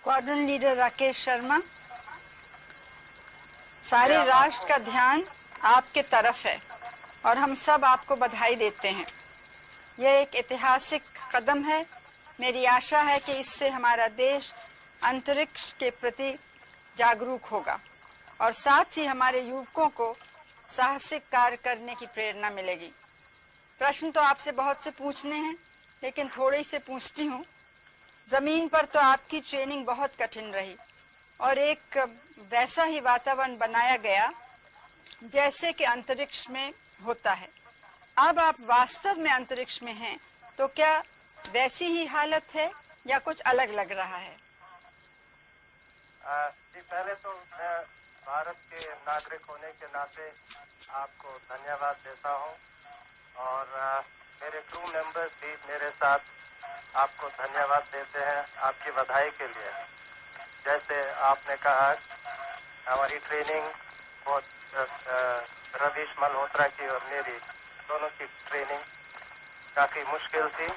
Squadron leader Rakesh Sharma, सारे राष्ट्र का ध्यान आपके तरफ है और हम सब आपको बधाई देते हैं। यह एक ऐतिहासिक कदम है। मेरी आशा है कि इससे हमारा देश अंतरिक्ष के प्रति जागरूक होगा और साथ ही हमारे युवकों को साहसिक कार्य करने की प्रेरणा मिलेगी। प्रश्न तो आपसे बहुत से पूछने हैं, लेकिन थोड़े से पूछती हूँ। जमीन पर तो आपकी ट्रेनिंग बहुत कठिन रही और एक वैसा ही वातावरण बनाया गया जैसे कि अंतरिक्ष में होता है। अब आप वास्तव में अंतरिक्ष में हैं, तो क्या वैसी ही हालत है या कुछ अलग लग रहा है? जी, पहले तो मैं भारत के नागरिक होने के नाते आपको धन्यवाद देता हूं और मेरे क्रू मेंबर्स भी मेरे साथ आपको धन्यवाद देते हैं आपकी बधाई के लिए। जैसे आपने कहा, हमारी ट्रेनिंग बहुत रवीश मल्होत्रा की और मेरी दोनों की ट्रेनिंग काफ़ी मुश्किल थी,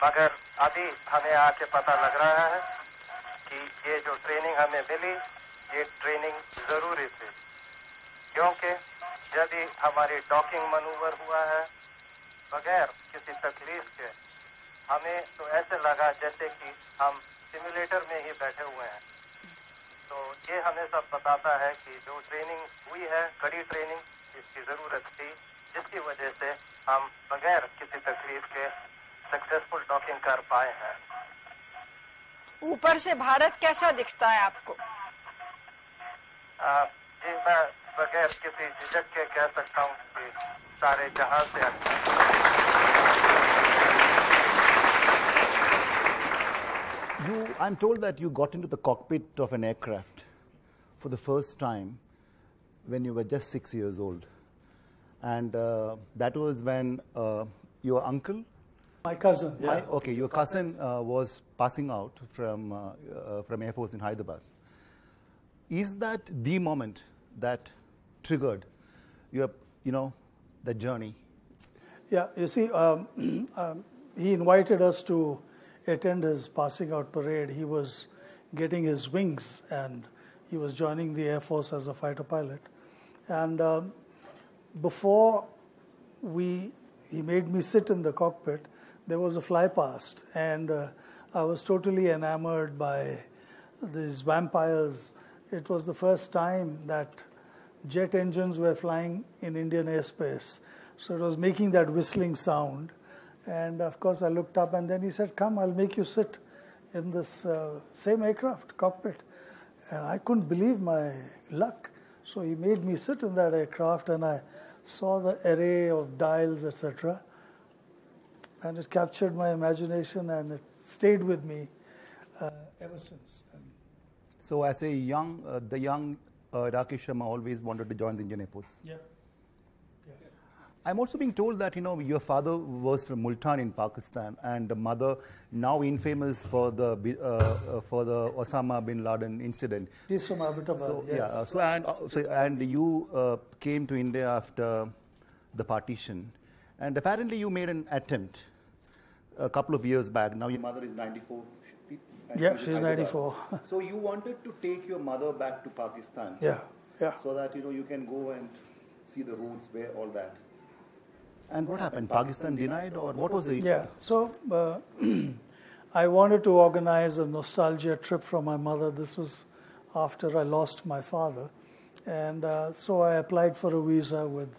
मगर अभी हमें आके पता लग रहा है कि ये जो ट्रेनिंग हमें मिली, ये ट्रेनिंग ज़रूरी थी, क्योंकि जब भी हमारी डॉकिंग मनूवर हुआ है बगैर किसी तकलीफ के, हमें तो ऐसे लगा जैसे कि हम सिमुलेटर में ही बैठे हुए हैं। तो ये हमें सब बताता है कि जो ट्रेनिंग हुई है, कड़ी ट्रेनिंग, इसकी ज़रूरत थी, जिसकी वजह से हम बगैर किसी तकलीफ के सक्सेसफुल डॉकिंग कर पाए हैं। ऊपर से भारत कैसा दिखता है आपको? जी, मैं बगैर किसी झिझक के कह सकता हूँ कि सारे जहां से I'm told that you got into the cockpit of an aircraft for the first time when you were just 6 years old. And that was when your uncle? My cousin, yeah. Okay, your cousin was passing out from Air Force in Hyderabad. Is that the moment that triggered your, the journey? Yeah, you see, he invited us to attend his passing out parade. He was getting his wings and he was joining the Air Force as a fighter pilot. And before he made me sit in the cockpit, there was a fly past, and I was totally enamored by these vampires. It was the first time that jet engines were flying in Indian airspace. So it was making that whistling sound. And of course I looked up, and then he said, "Come, I'll make you sit in this same aircraft cockpit." And I couldn't believe my luck. So he made me sit in that aircraft, and I saw the array of dials, etc. And it captured my imagination, and it stayed with me ever since. So as a young, the young Rakesh Sharma always wanted to join the Indian Air Force. Yeah. I'm also being told that, your father was from Multan in Pakistan, and the mother, now infamous for the Osama bin Laden incident. He's from Abbottabad, so, yes. Yeah, and you came to India after the partition, and apparently you made an attempt a couple of years back. Now your mother is 94. Yeah, she's 94. So you wanted to take your mother back to Pakistan. Yeah. So that, you can go and see the routes, where all that. And what happened? Pakistan denied, or what was it? Yeah, so I wanted to organize a nostalgia trip for my mother. This was after I lost my father. And so I applied for a visa with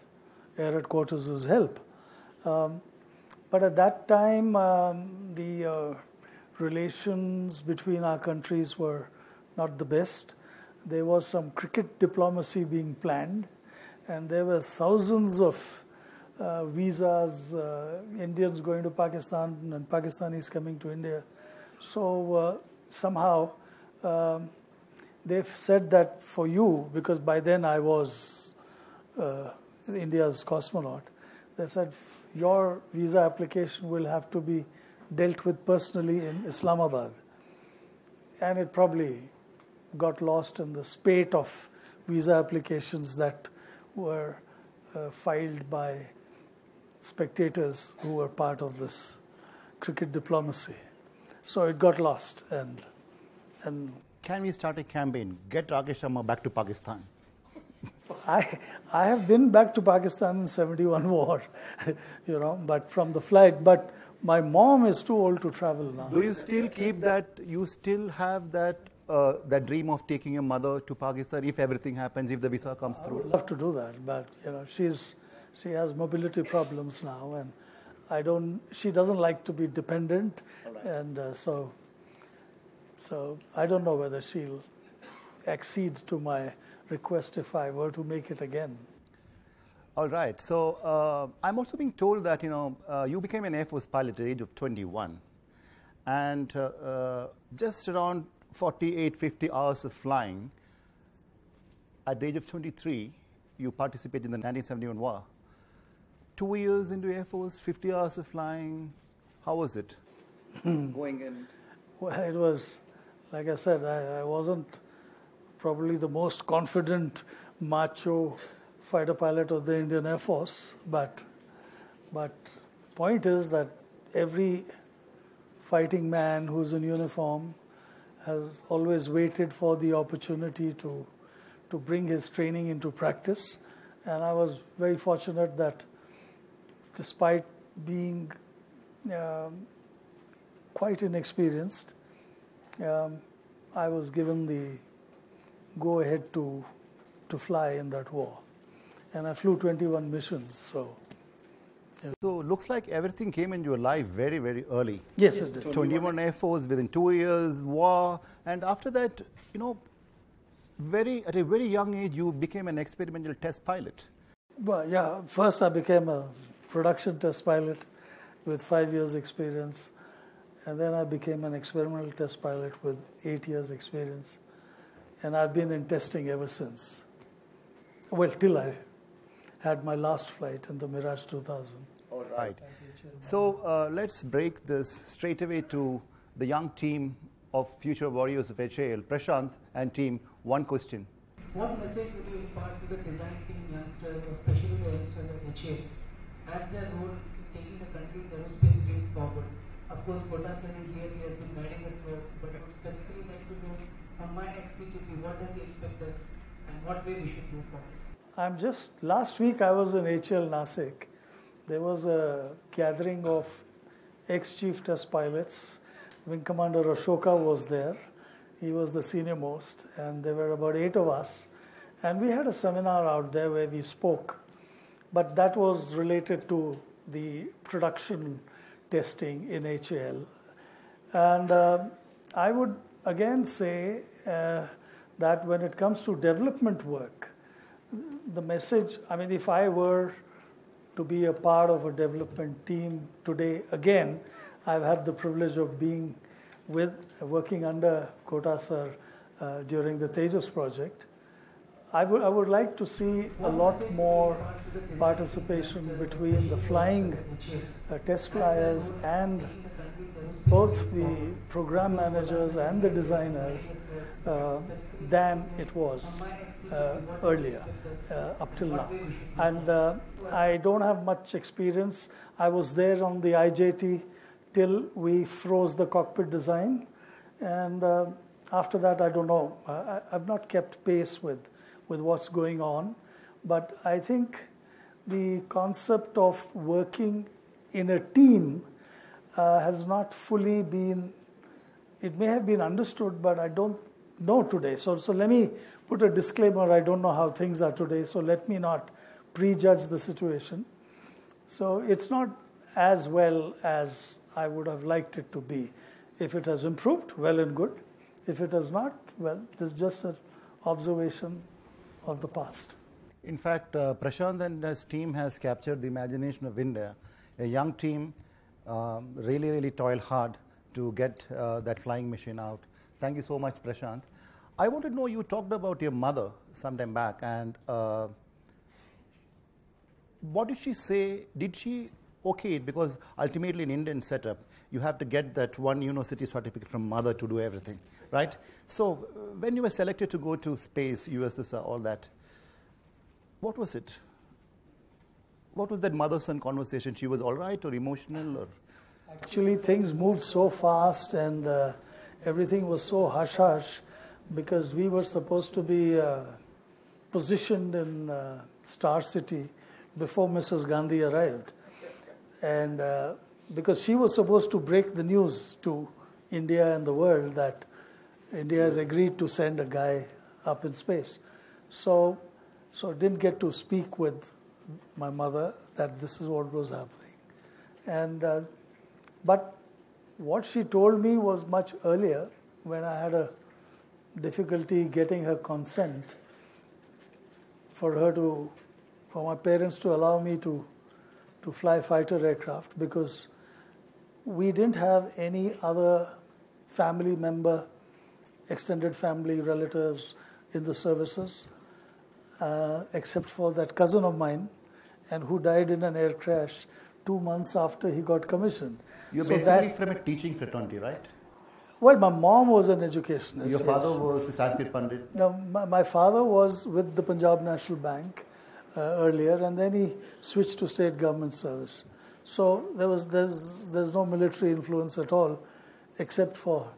Air Headquarters' help. But at that time, the relations between our countries were not the best. There was some cricket diplomacy being planned, and there were thousands of visas, Indians going to Pakistan and Pakistanis coming to India. So somehow they've said that for you, because by then I was India's cosmonaut, they said your visa application will have to be dealt with personally in Islamabad. And it probably got lost in the spate of visa applications that were filed by spectators who were part of this cricket diplomacy. So it got lost, and And can we start a campaign? Get Rakesh Sharma back to Pakistan. I have been back to Pakistan in '71 war, but from the flight. But my mom is too old to travel now. Do you still keep that? You still have that dream of taking your mother to Pakistan if everything happens, if the visa comes through? I would love to do that, but she has mobility problems now, and she doesn't like to be dependent, and so I don't know whether she'll accede to my request if I were to make it again. All right. So I'm also being told that you became an Air Force pilot at the age of 21, and just around 48, 50 hours of flying. At the age of 23, you participated in the 1971 war. 2 years into Air Force, 50 hours of flying. How was it? Going in? Well, it was, like I said, I wasn't probably the most confident, macho fighter pilot of the Indian Air Force, but point is that every fighting man who's in uniform has always waited for the opportunity to bring his training into practice. And I was very fortunate that despite being quite inexperienced, I was given the go-ahead to fly in that war. And I flew 21 missions, so... So looks like everything came into your life very, very early. Yes, it did. 21 Air Force, within 2 years, war, and after that, at a very young age, you became an experimental test pilot. Well, yeah, first I became a production test pilot with 5 years experience, and then I became an experimental test pilot with 8 years experience, and I've been in testing ever since. Well, till I had my last flight in the Mirage 2000. All right. So let's break this straight away to the young team of future warriors of HAL, Prashant and team. One question. What message would you impart to the design team youngsters, especially the youngsters at HAL, as their role in taking the country's aerospace way forward? Of course, Kota sir is here, he has been guiding us through, but I would specifically like to know from my ex-CTP, what does he expect us and what way we should move forward? Last week I was in HAL Nasik. There was a gathering of ex-chief test pilots. Wing Commander Ashoka was there. He was the senior most, and there were about 8 of us. And we had a seminar out there where we spoke, but that was related to the production testing in HAL. And I would again say that when it comes to development work, the message, if I were to be a part of a development team today, again, I've had the privilege of working under Kota sir during the Tejas project. I would like to see a lot more participation between the flying test flyers and both the program managers and the designers than it was earlier, up till now. And I don't have much experience. I was there on the IJT till we froze the cockpit design. And after that, I don't know. I've not kept pace with what's going on. But I think the concept of working in a team has not fully been, it may have been understood, but I don't know today. So let me put a disclaimer, I don't know how things are today, so let me not prejudge the situation. So it's not as well as I would have liked it to be. If it has improved, well and good. If it has not, well, this is just an observation of the past. In fact, Prashant and his team has captured the imagination of India. A young team really, really toiled hard to get that flying machine out. Thank you so much, Prashant. I want to know, you talked about your mother some time back, and what did she say? Did she okay it? Because ultimately in Indian setup, you have to get that one university certificate from mother to do everything, right? So when you were selected to go to space, USSR, all that, what was it? What was that mother-son conversation? She was all right or emotional? Or? Actually, things moved so fast, and everything was so hush-hush because we were supposed to be positioned in Star City before Mrs. Gandhi arrived. And because she was supposed to break the news to India and the world that India has agreed to send a guy up in space. So I didn't get to speak with my mother that this is what was happening. And but what she told me was much earlier, when I had a difficulty getting her consent for my parents to allow me to fly fighter aircraft, because we didn't have any other family member, extended family, relatives in the services, except for that cousin of mine, and who died in an air crash 2 months after he got commissioned. You're basically from a teaching fraternity, right? Well, my mom was an educationist. Your father was a Sanskrit Pandit? No, my father was with the Punjab National Bank earlier, and then he switched to state government service. So there's no military influence at all, except for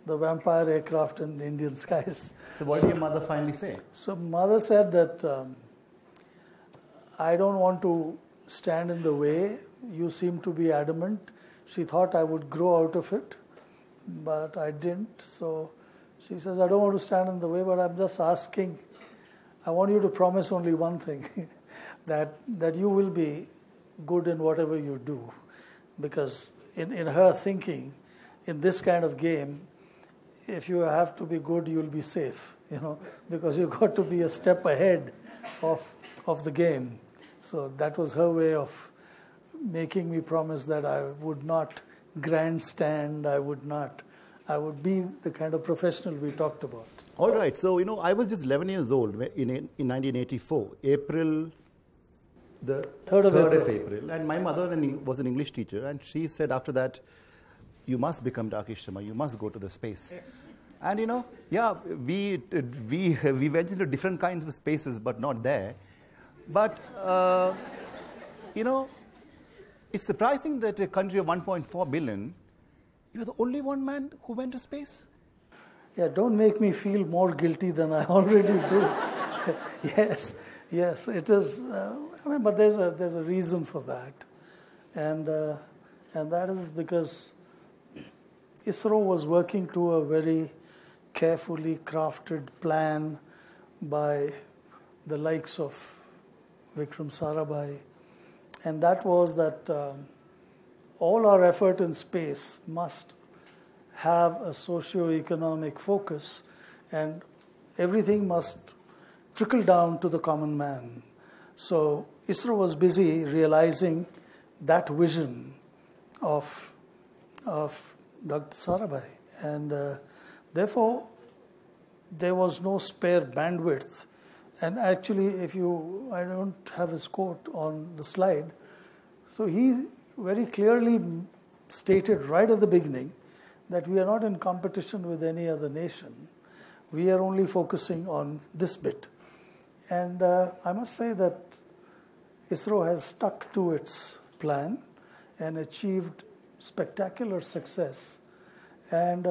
the vampire aircraft in Indian skies. So what did your mother finally say? So mother said that I don't want to stand in the way. You seem to be adamant. She thought I would grow out of it, but I didn't. So she says, I don't want to stand in the way, but I'm just asking, I want you to promise only one thing, that you will be good in whatever you do. Because in her thinking, in this kind of game, if you have to be good, you'll be safe, because you've got to be a step ahead of the game. So that was her way of making me promise that I would not grandstand, I would be the kind of professional we talked about. All right, so I was just 11 years old in 1984, April, the 3rd of April, and my mother was an English teacher, and she said after that, you must become Rakesh Sharma, you must go to the space. And we went into different kinds of spaces, but not there. But it's surprising that a country of 1.4 billion, you're the only one man who went to space. Yeah, don't make me feel more guilty than I already do. Yes, it is. But there's a reason for that, and that is because ISRO was working to a very carefully crafted plan by the likes of Vikram Sarabhai, and that was that all our effort in space must have a socio-economic focus, and everything must trickle down to the common man. So ISRO was busy realizing that vision of Dr. Sarabhai, and therefore there was no spare bandwidth. And actually, I don't have his quote on the slide, so he very clearly stated right at the beginning that we are not in competition with any other nation. We are only focusing on this bit. And I must say that ISRO has stuck to its plan and achieved spectacular success. And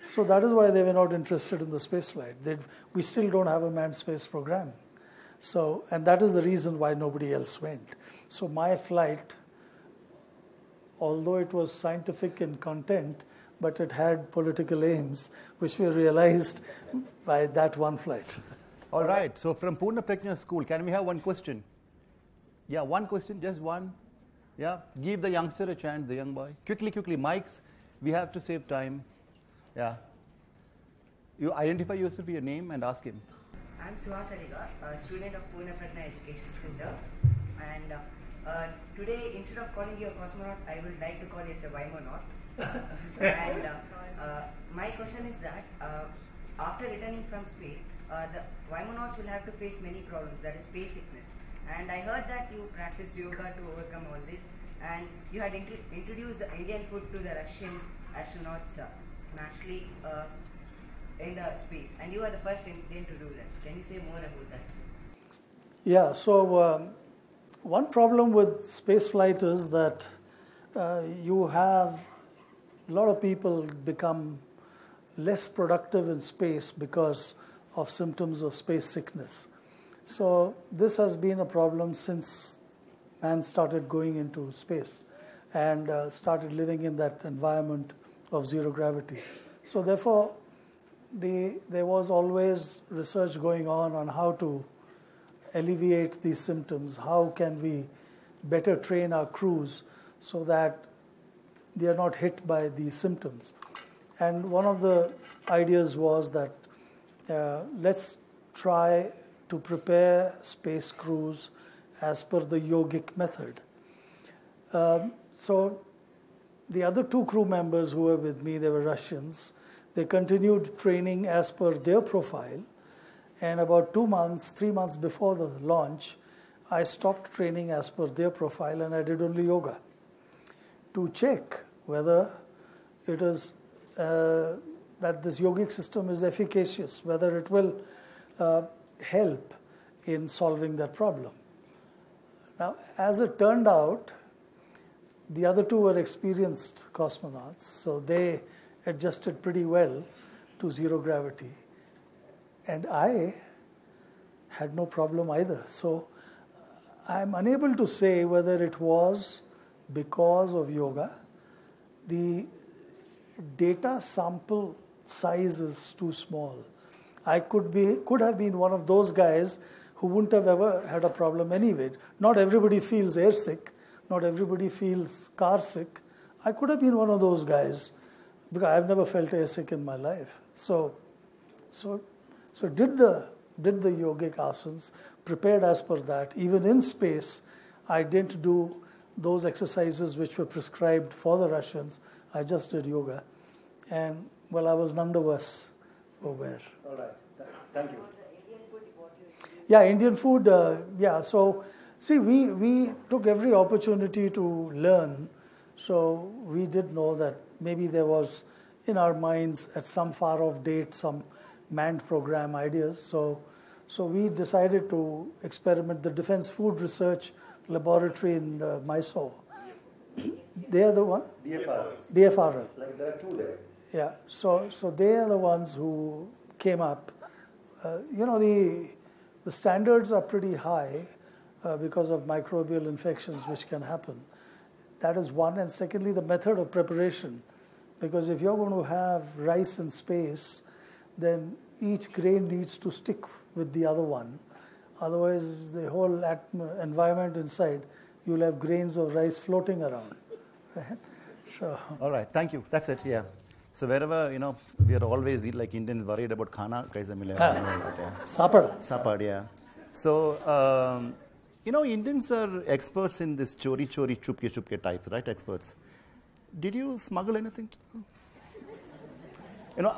so that is why they were not interested in the space flight. We still don't have a manned space program. And that is the reason why nobody else went. So my flight, although it was scientific in content, but it had political aims, which we realized by that one flight. All right, so from Purna Prajna School, can we have one question? Yeah, one question, just one. Yeah, give the youngster a chance, the young boy. Quickly, mics. We have to save time. Yeah. You identify yourself with your name and ask him. I'm Suhas Aligar, a student of Purna Prajna Education Center. And today, instead of calling you a cosmonaut, I would like to call you as a Vaimonaut. And my question is that after returning from space, the Vaimonauts will have to face many problems, that is space sickness. And I heard that you practiced yoga to overcome all this, and you had introduced the Indian food to the Russian astronauts nationally in the space, and you are the first Indian to do that. Can you say more about that? Yeah, so one problem with space flight is that you have a lot of people become less productive in space because of symptoms of space sickness. So this has been a problem since man started going into space and started living in that environment of zero gravity. So therefore, there was always research going on how to alleviate these symptoms. How can we better train our crews so that they are not hit by these symptoms? And one of the ideas was that let's try to prepare space crews as per the yogic method. So the other two crew members who were with me, they were Russians. They continued training as per their profile. And about 3 months before the launch, I stopped training as per their profile and I did only yoga to check whether it is that this yogic system is efficacious, whether it will help in solving that problem. Now, as it turned out, the other two were experienced cosmonauts, so they adjusted pretty well to zero gravity. And I had no problem either. So I'm unable to say whether it was because of yoga. The data sample size is too small. I could have been one of those guys who wouldn't have ever had a problem anyway. Not everybody feels airsick. Not everybody feels car sick. I could have been one of those guys because I've never felt airsick in my life. So did the yogic asanas, prepared as per that. Even in space, I didn't do those exercises which were prescribed for the Russians. I just did yoga. And, well, I was none the worse for wear. All right. Thank you. Yeah, Indian food, yeah. So, see, we took every opportunity to learn. So we did know that maybe there was in our minds at some far off date some manned program ideas. So we decided to experiment. The Defense Food Research Laboratory in Mysore. They are the one? DFRL. Like there are two there. Yeah. So they are the ones who came up. The standards are pretty high because of microbial infections which can happen. That is one. And secondly, the method of preparation. Because if you're going to have rice in space, then each grain needs to stick with the other one. Otherwise, the whole environment inside, you'll have grains of rice floating around. Right? So. All right, thank you. That's it, yeah. So wherever, we are always, like Indians, worried about khana, kaisa milega. Sapad, yeah. So, Indians are experts in this chori, chupke types, right? Experts. Did you smuggle anything?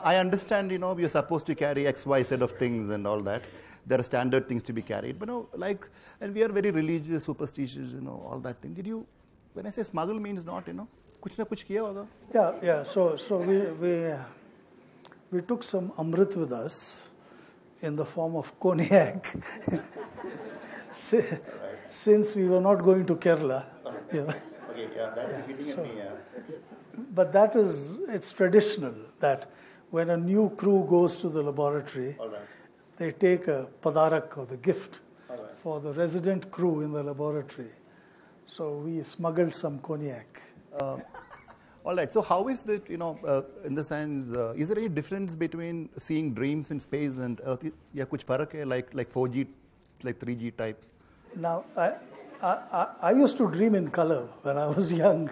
I understand, you're supposed to carry X, Y set of things and all that. There are standard things to be carried. But, and we are very religious, superstitious, all that thing. Did you, when I say smuggle means not, kuch na kuch kiya hoga? Yeah. So we took some amrit with us in the form of cognac. Since we were not going to Kerala. Okay, yeah, that's repeating at me, yeah. But it's traditional that when a new crew goes to the laboratory, they take a padarak or the gift for the resident crew in the laboratory. So we smuggled some cognac. All right, so how is that, in the sense, is there any difference between seeing dreams in space and Earth? Yeah, kuch farak hai, like 4G, like 3G types? Now, I used to dream in color when I was young.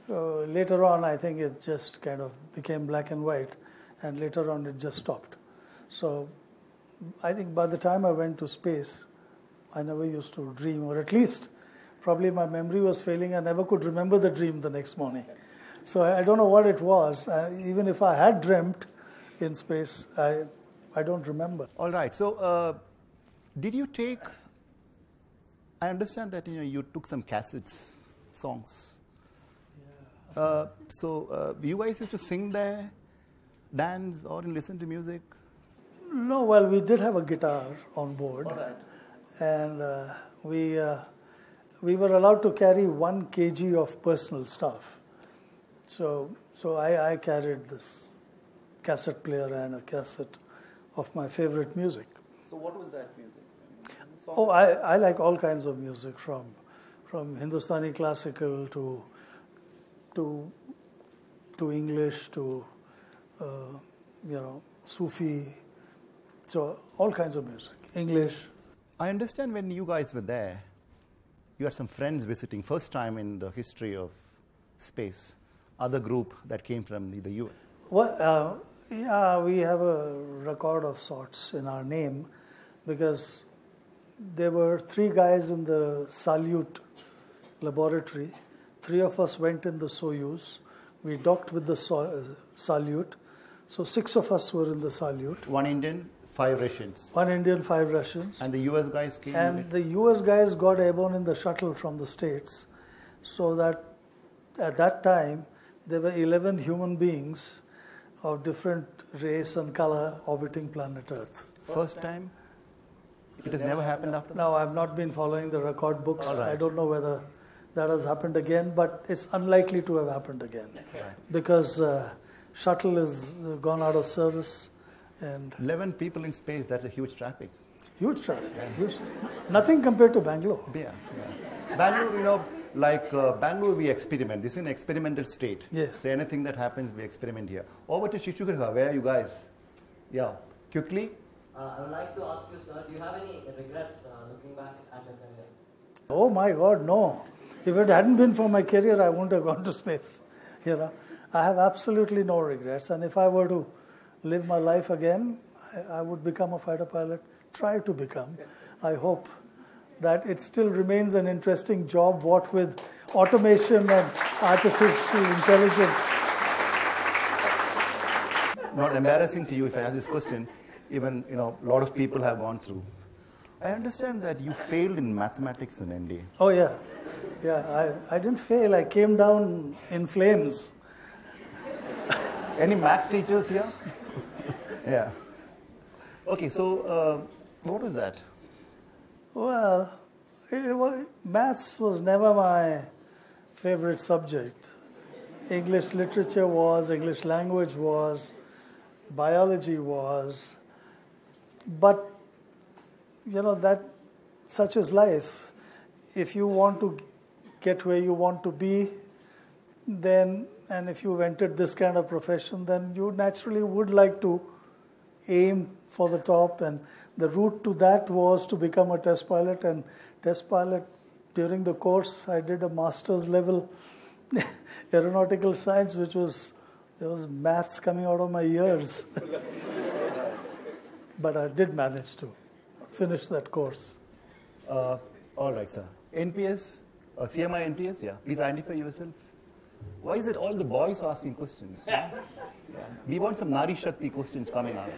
Later on, I think it just kind of became black and white, and later on it just stopped. So I think by the time I went to space, I never used to dream, or at least probably my memory was failing. I never could remember the dream the next morning. So I don't know what it was. Even if I had dreamt in space, I don't remember. All right. So did you take, I understand that you took some cassettes, songs. Yeah. So you guys used to sing there, dance, or listen to music? No, well, we did have a guitar on board. All right. And we were allowed to carry 1 kg of personal stuff. So I carried this cassette player and a cassette of my favorite music. So what was that music? Oh, I like all kinds of music, from Hindustani classical to English to Sufi, so all kinds of music. English. I understand when you guys were there, you had some friends visiting, first time in the history of space, other group that came from the US. Well, yeah, we have a record of sorts in our name, because there were 3 guys in the Salute laboratory. 3 of us went in the Soyuz. We docked with the Salute. So 6 of us were in the Salute. 1 Indian, 5 Russians. 1 Indian, 5 Russians. And the US guys came And the US guys got airborne in the shuttle from the States. So that at that time, there were 11 human beings of different race and color orbiting planet Earth. First time? It has never happened after that? Now, I've not been following the record books. All right. I don't know whether that has happened again, but it's unlikely to have happened again. Right. Because shuttle has gone out of service. And 11 people in space, that's a huge traffic. huge traffic. Huge. Nothing compared to Bangalore. Yeah. Bangalore, Bangalore we experiment. This is an experimental state. Yeah. So anything that happens, we experiment here. Over to Shishugriha, where are you guys? Yeah, quickly. I would like to ask you, sir, do you have any regrets looking back at your career? Oh my God, no. If it hadn't been for my career, I wouldn't have gone to space. I have absolutely no regrets. And if I were to live my life again, I would become a fighter pilot, try to become. I hope that it still remains an interesting job, what with automation and artificial intelligence. Not embarrassing to you if I ask this question. Even, a lot of people have gone through. I understand that you failed in mathematics in ND. Oh, yeah. Yeah, I didn't fail. I came down in flames. Any maths teachers here? Yeah. Okay, so what was that? Well, maths was never my favorite subject. English literature was, English language was, biology was. But, that such is life. If you want to get where you want to be, then, and if you've entered this kind of profession, then you naturally would like to aim for the top. And the route to that was to become a test pilot. And test pilot, during the course, I did a master's level aeronautical science, there was maths coming out of my ears. But I did manage to finish that course. All right, sir. NPS, CMI NPS, yeah. Please identify yourself. Why is it all the boys asking questions? Yeah. We want some Nari Shakti questions coming up.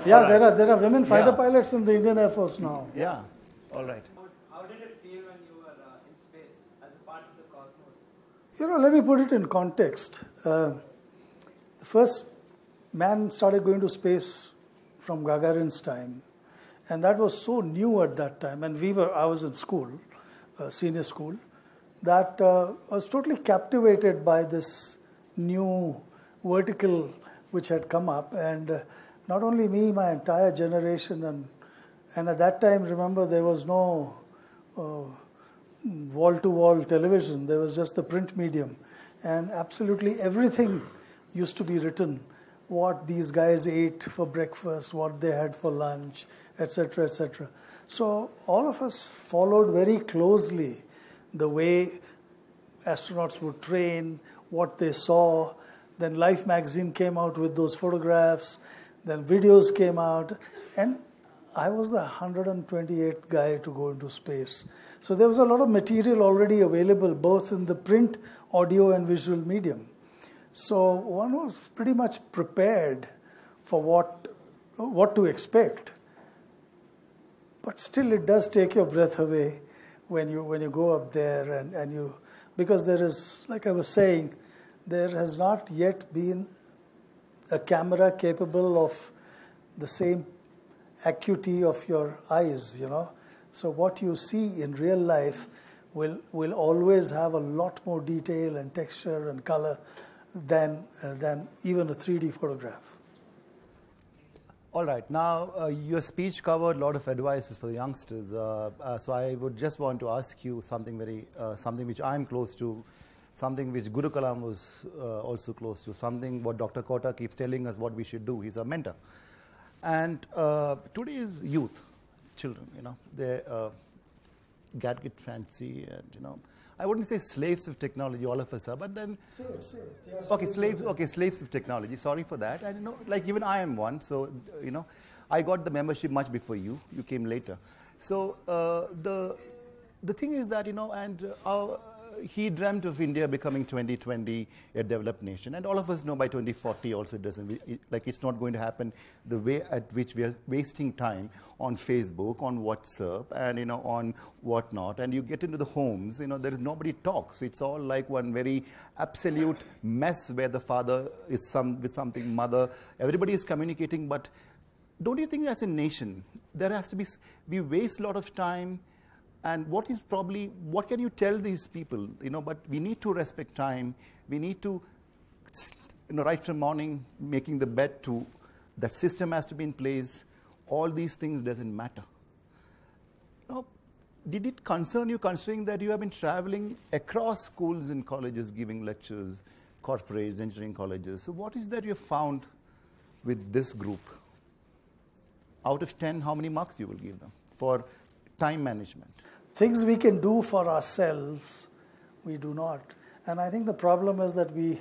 Yeah, right. there are women fighter pilots in the Indian Air Force now. Yeah, all right. How did it feel when you were in space as a part of the cosmos? Let me put it in context. The first man started going to space from Gagarin's time, and that was so new at that time. And I was in school, senior school, that I was totally captivated by this new vertical which had come up. And not only me, my entire generation, and at that time, remember, there was no wall-to-wall television. There was just the print medium. And absolutely everything used to be written. What these guys ate for breakfast, what they had for lunch, etc., etc. So all of us followed very closely the way astronauts would train, what they saw. Then Life magazine came out with those photographs. Then videos came out. And I was the 128th guy to go into space. So there was a lot of material already available, both in the print, audio, and visual medium. So one was pretty much prepared for what to expect. But still, it does take your breath away when you go up there and you, because there is, like I was saying, there has not yet been a camera capable of the same acuity of your eyes, So what you see in real life will always have a lot more detail and texture and color than even a 3D photograph. All right. Now, your speech covered a lot of advices for the youngsters. So I would just want to ask you something something which I'm close to, something which Guru Kalam was also close to, something what Dr. Kota keeps telling us what we should do. He's a mentor. And today's youth, children, they gadget fancy and, I wouldn't say slaves of technology, all of us are, but then... slaves of technology, sorry for that. And, like even I am one, so, I got the membership much before you. You came later. So, the thing is that, he dreamt of India becoming 2020 a developed nation, and all of us know by 2040 also it doesn't, it's not going to happen the way at which we are wasting time on Facebook, on WhatsApp, and on whatnot. And you get into the homes, there is nobody talks. It's all like one very absolute mess where the father is with something, mother, everybody is communicating. But don't you think as a nation there has to be, we waste a lot of time? And what can you tell these people, but we need to respect time. We need to, right from morning, making the bed to, that system has to be in place. All these things doesn't matter. Did it concern you, considering that you have been traveling across schools and colleges, giving lectures, corporates, engineering colleges? So what is that you found with this group? Out of 10, how many marks you will give them for time management? Things we can do for ourselves, we do not. And I think the problem is that we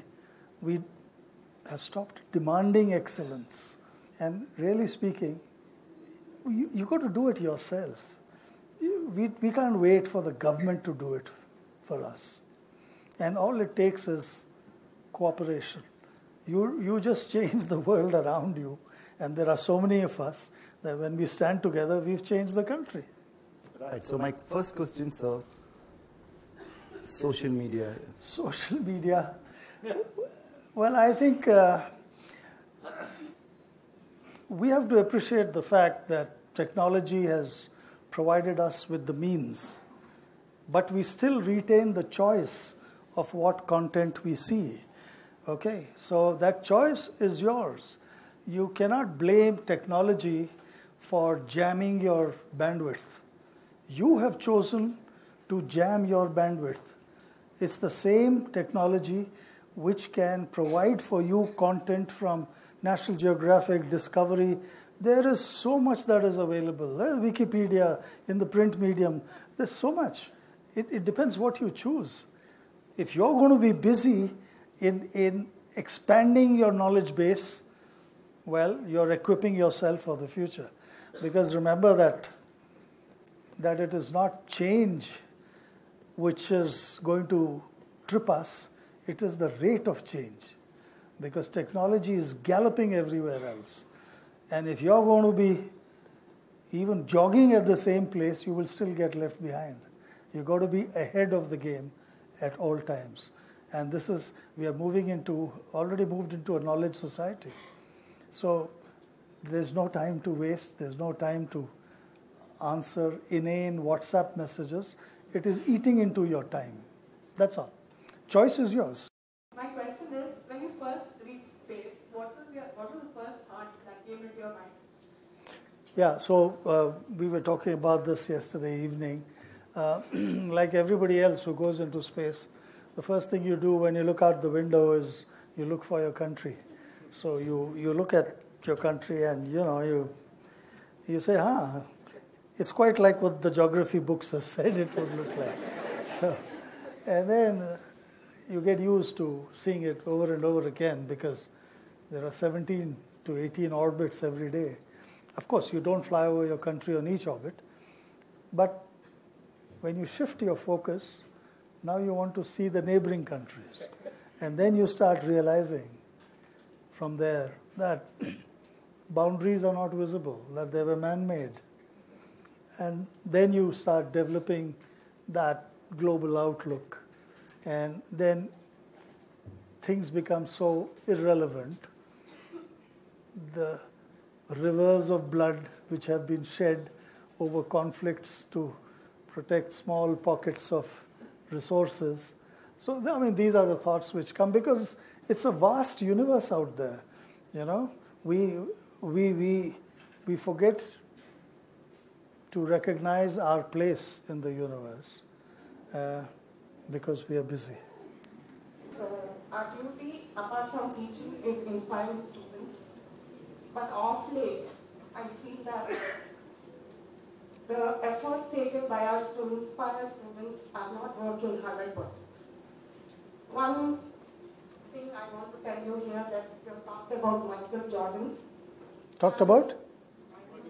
have stopped demanding excellence. And really speaking, you got to do it yourself. We can't wait for the government to do it for us. And all it takes is cooperation. You just change the world around you. And there are so many of us that when we stand together, we've changed the country. Right. So my first question, sir, social media. Social media. Well, I think we have to appreciate the fact that technology has provided us with the means, but we still retain the choice of what content we see. Okay, so that choice is yours. You cannot blame technology for jamming your bandwidth. You have chosen to jam your bandwidth. It's the same technology which can provide for you content from National Geographic, Discovery. There is so much that is available. There's Wikipedia in the print medium. There's so much. It depends what you choose. If you're going to be busy in expanding your knowledge base, well, you're equipping yourself for the future. Because remember that it is not change which is going to trip us, it is the rate of change. Because technology is galloping everywhere else. And if you're going to be even jogging at the same place, you will still get left behind. You've got to be ahead of the game at all times. And we are already moved into a knowledge society. So there's no time to waste, there's no time to answer inane WhatsApp messages. It is eating into your time. That's all. Choice is yours. My question is, when you first reached space, what was the first thought that came into your mind? Yeah, so we were talking about this yesterday evening. Like everybody else who goes into space, the first thing you do when you look out the window is you look for your country. So you look at your country and you say, it's quite like what the geography books have said it would look like. So, and then you get used to seeing it over and over again because there are 17 to 18 orbits every day. Of course, you don't fly over your country on each orbit, but when you shift your focus, now you want to see the neighboring countries. And then you start realizing from there that boundaries are not visible, that they were man-made. And then you start developing that global outlook. And then things become so irrelevant. The rivers of blood which have been shed over conflicts to protect small pockets of resources. So, these are the thoughts which come because it's a vast universe out there. we forget to recognize our place in the universe because we are busy. Our duty, apart from teaching, is inspiring students. But of late, I feel that the efforts taken by us to inspire students are not working 100%. One thing I want to tell you here that you talked about Michael Jordan. Talked about?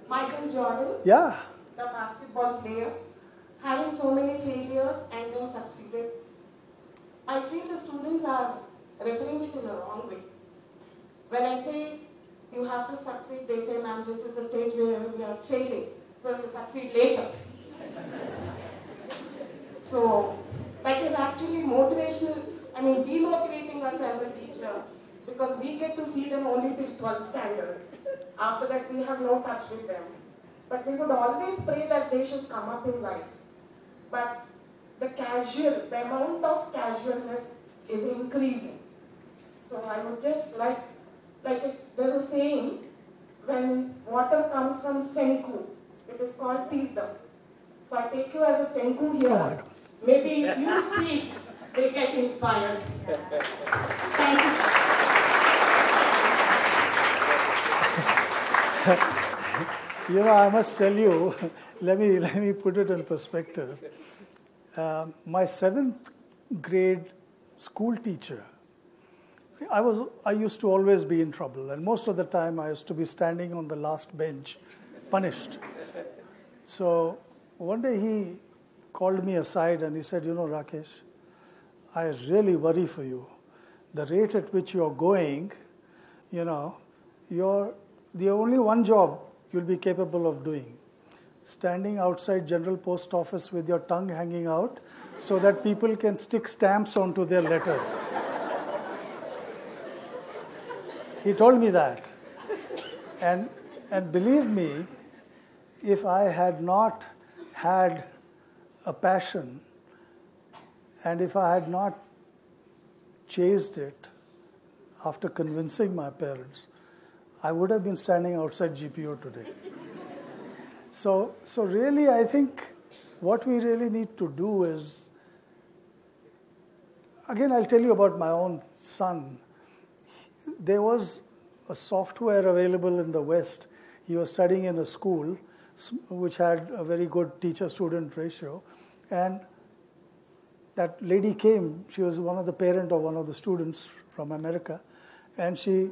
Michael Jordan, Yeah. the basketball player, having so many failures and then succeeded. I feel the students are referring it in the wrong way. When I say you have to succeed, they say, ma'am, this is the stage where we are failing, so we will succeed later. So that is actually motivational, demotivating us as a teacher, because we get to see them only till 12th standard. After that, we have no touch with them. But we would always pray that they should come up in life. But the amount of casualness is increasing. So I would just there's a saying, when water comes from Senku, it is called Tirtham. So I take you as a Senku here. Maybe if you speak, they get inspired. Thank you. I must tell you, let me put it in perspective. My 7th grade school teacher, I used to always be in trouble, and most of the time I used to be standing on the last bench, punished. So one day he called me aside and he said, Rakesh, I really worry for you. The rate at which you're going, you're the only one job you'll be capable of doing. Standing outside General Post Office with your tongue hanging out so that people can stick stamps onto their letters. He told me that. And believe me, if I had not had a passion and if I had not chased it after convincing my parents, I would have been standing outside GPO today. So really, I think what we really need to do is, again, I'll tell you about my own son. There was a software available in the West. He was studying in a school which had a very good teacher-student ratio. And that lady came. She was the parent of one of the students from America. And she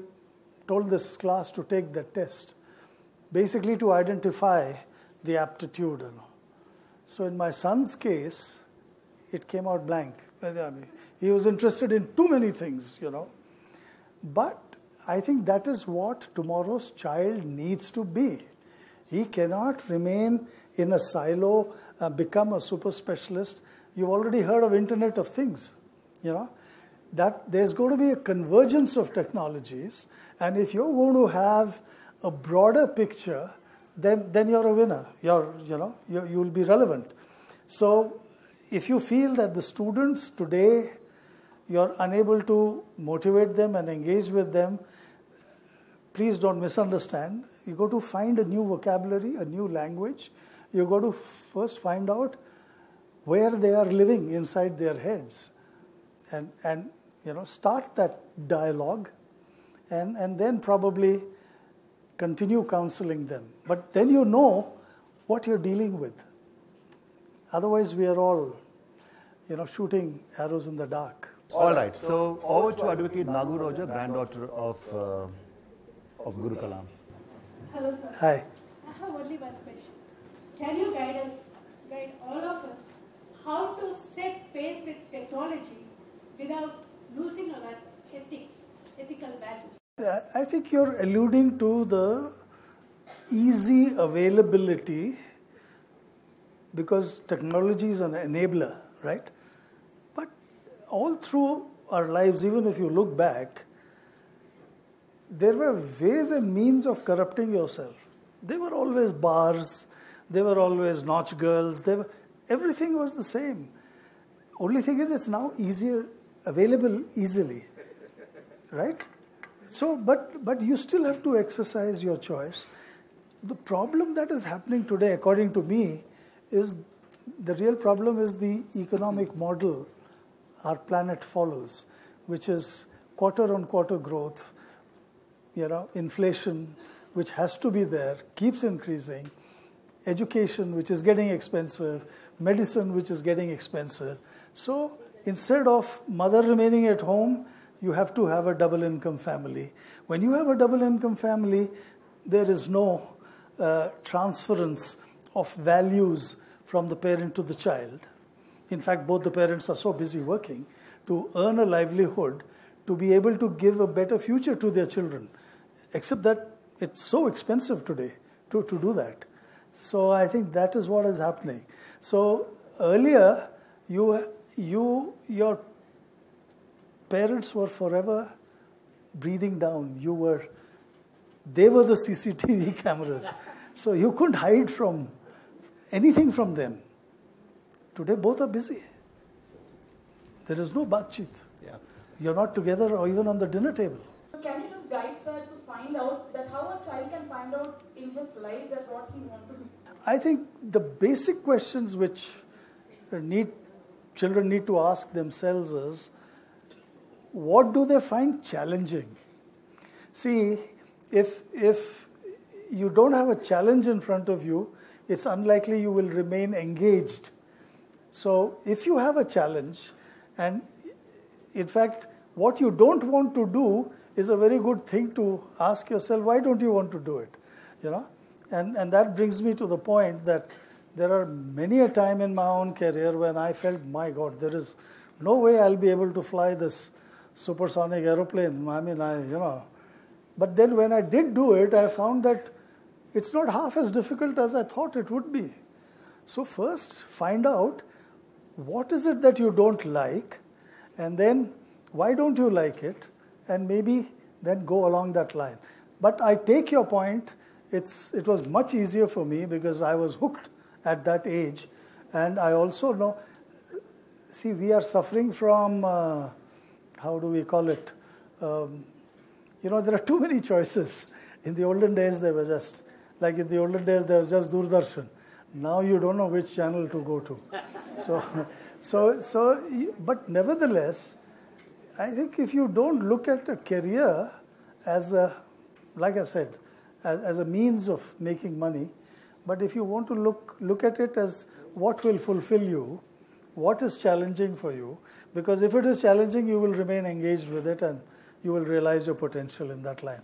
told this class to take the test, basically to identify the aptitude. So in my son's case, it came out blank. He was interested in too many things, But I think that is what tomorrow's child needs to be. He cannot remain in a silo, become a super specialist. You've already heard of Internet of Things, that there's going to be a convergence of technologies, and if you're going to have a broader picture, then you're a winner. You'll be relevant. So if you feel that the students today, you're unable to motivate them and engage with them, please don't misunderstand. You got to find a new vocabulary, a new language. You got to first find out where they are living inside their heads, and start that dialogue, and then probably continue counseling them. But then you know what you're dealing with. Otherwise, we are all, shooting arrows in the dark. All right. So over to Advocate Nagu Roja, granddaughter of Guru Kalam. Hello, sir. Hi. I have only one question. Can you guide all of us, how to set pace with technology without losing our ethical values? I think you're alluding to the easy availability, because technology is an enabler, right? But all through our lives, even if you look back, there were ways and means of corrupting yourself. There were always bars, there were always nautch girls, everything was the same. Only thing is, it's now available easily, right? So, but you still have to exercise your choice. The problem that is happening today, according to me, is the real problem is the economic model our planet follows, which is quarter-on-quarter growth, inflation, which has to be there, keeps increasing, education, which is getting expensive, medicine, which is getting expensive. So instead of mother remaining at home, you have to have a double income family. When you have a double income family, there is no transference of values from the parent to the child. In fact, both the parents are so busy working to earn a livelihood to be able to give a better future to their children, except that it's so expensive today to do that. So I think that is what is happening. So earlier, your parents were forever breathing down. They were the CCTV cameras. So you couldn't hide from anything from them. Today, both are busy. There is no batchit. Yeah. You're not together or even on the dinner table. Can you just guide sir to find out that how a child can find out in his life that what he wants to do? I think the basic questions which children need to ask themselves is, what do they find challenging? See, if you don't have a challenge in front of you, it's unlikely you will remain engaged. So if you have a challenge, and in fact, what you don't want to do is a very good thing to ask yourself, why don't you want to do it? And that brings me to the point that there are many a time in my own career when I felt, my God, there is no way I'll be able to fly this supersonic aeroplane. But then when I did do it, I found that it's not half as difficult as I thought it would be. So first, find out what is it that you don't like, and then why don't you like it, and maybe then go along that line. But I take your point. It was much easier for me because I was hooked at that age, and I also know, see, we are suffering from, how do we call it? There are too many choices. In the olden days, there was just Doordarshan. Now you don't know which channel to go to. But nevertheless, I think if you don't look at a career as like I said, as a means of making money, but if you want to look at it as what will fulfill you, what is challenging for you, because if it is challenging, you will remain engaged with it and you will realize your potential in that line.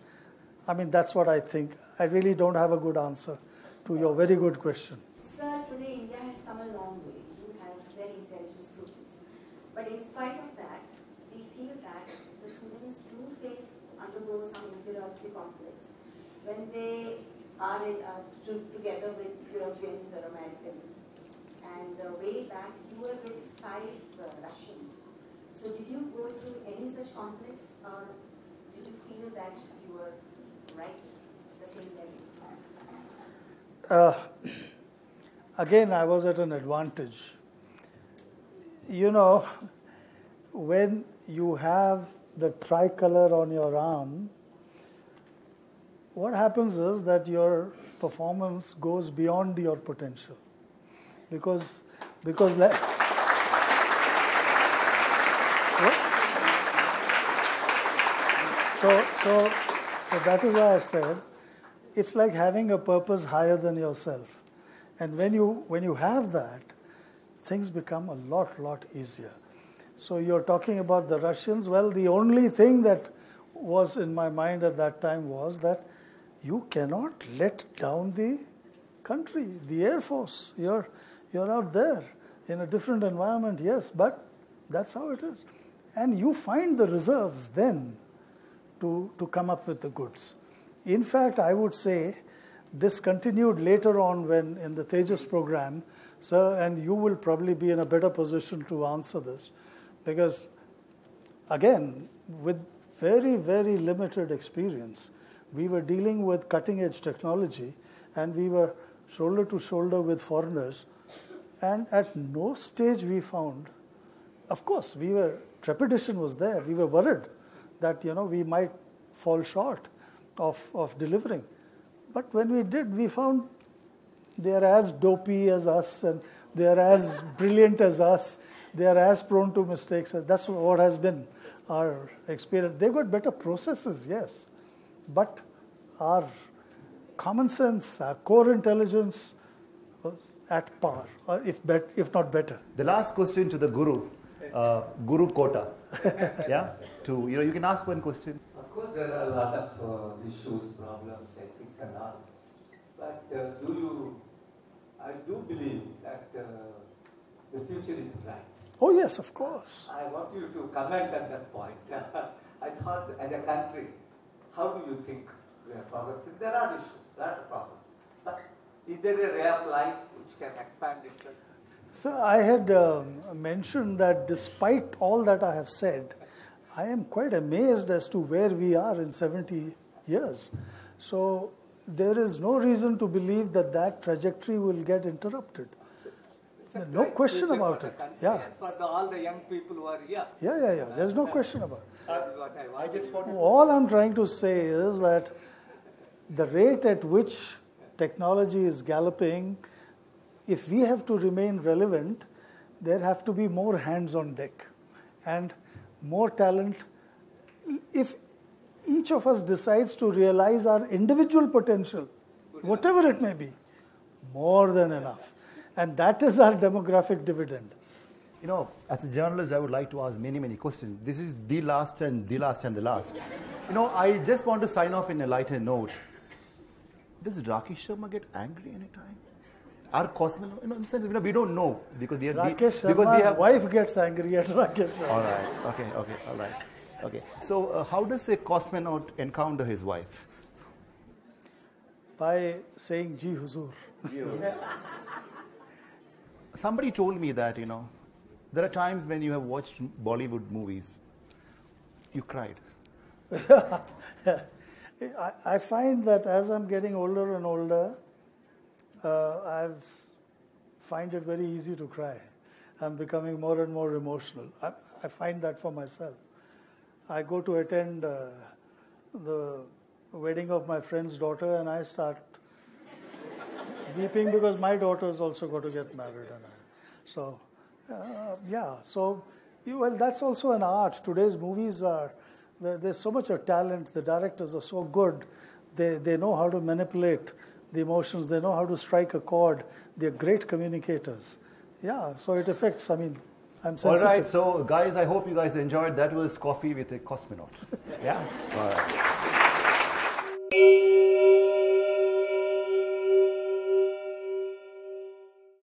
I mean, that's what I think. I really don't have a good answer to your very good question. Sir, today India has come a long way. You have very intelligent students. But in spite of that, we feel that the students do undergo some inferiority complex when they are together with Europeans or Americans. And way back, you were with 5 Russians. So did you go through any such complex, or did you feel that you were right at the same level? Again, I was at an advantage. When you have the tricolor on your arm, what happens is that your performance goes beyond your potential. Because So that is why I said it's like having a purpose higher than yourself. And when you have that, things become a lot easier. So you're talking about the Russians. Well, the only thing that was in my mind at that time was that you cannot let down the country, the Air Force. You're out there in a different environment, yes, but that's how it is. And you find the reserves then to come up with the goods. In fact, I would say this continued later on when in the Tejas program, sir, and you will probably be in a better position to answer this, because again, with very, very limited experience, we were dealing with cutting-edge technology, and we were shoulder to shoulder with foreigners, and at no stage we found, of course, trepidation was there. We were worried that, we might fall short of delivering. But when we did, we found they are as dopey as us, and they are as brilliant as us. They are as prone to mistakes as that's what has been our experience. They've got better processes, yes, but our common sense, our core intelligence was at par, or if not better. The last question to the Guru, Guru Kota. Yeah, you can ask one question. Of course, there are a lot of issues, problems, ethics, and all. But I do believe that the future is bright. Oh yes, of course. I want you to comment on that point. I thought, as a country, how do you think we are progressing? There are issues, there are problems. But is there a ray of light which can expand itself? So I had mentioned that despite all that I have said, I am quite amazed as to where we are in 70 years. So there is no reason to believe that trajectory will get interrupted. No question about it. Yeah. For all the young people who are here. Yeah. There's no question about it. I just want all I'm trying to say is that the rate at which technology is galloping, if we have to remain relevant, there have to be more hands on deck and more talent. If each of us decides to realize our individual potential, whatever it may be, more than enough. And that is our demographic dividend. As a journalist, I would like to ask many, many questions. This is the last and the last and the last. I just want to sign off in a lighter note. Does Rakesh Sharma get angry anytime? Our cosmonaut, in a sense, we don't know because we have Rakesh Sharma's wife gets angry at Rakesh Sharma. All right. Okay. All right. Okay. So, how does a cosmonaut encounter his wife? By saying "Ji Huzur." Somebody told me that there are times when you have watched Bollywood movies, you cried. I find that as I'm getting older and older, I find it very easy to cry. I'm becoming more and more emotional. I find that for myself. I go to attend the wedding of my friend's daughter, and I start weeping because my daughter is also going to get married. So that's also an art. Today's movies there's so much of talent. The directors are so good. They know how to manipulate the emotions. They know how to strike a chord. They're great communicators. Yeah, so it affects, I'm sensitive. All right, so guys, I hope you guys enjoyed. That was Coffee with a Cosmonaut. Yeah? All right.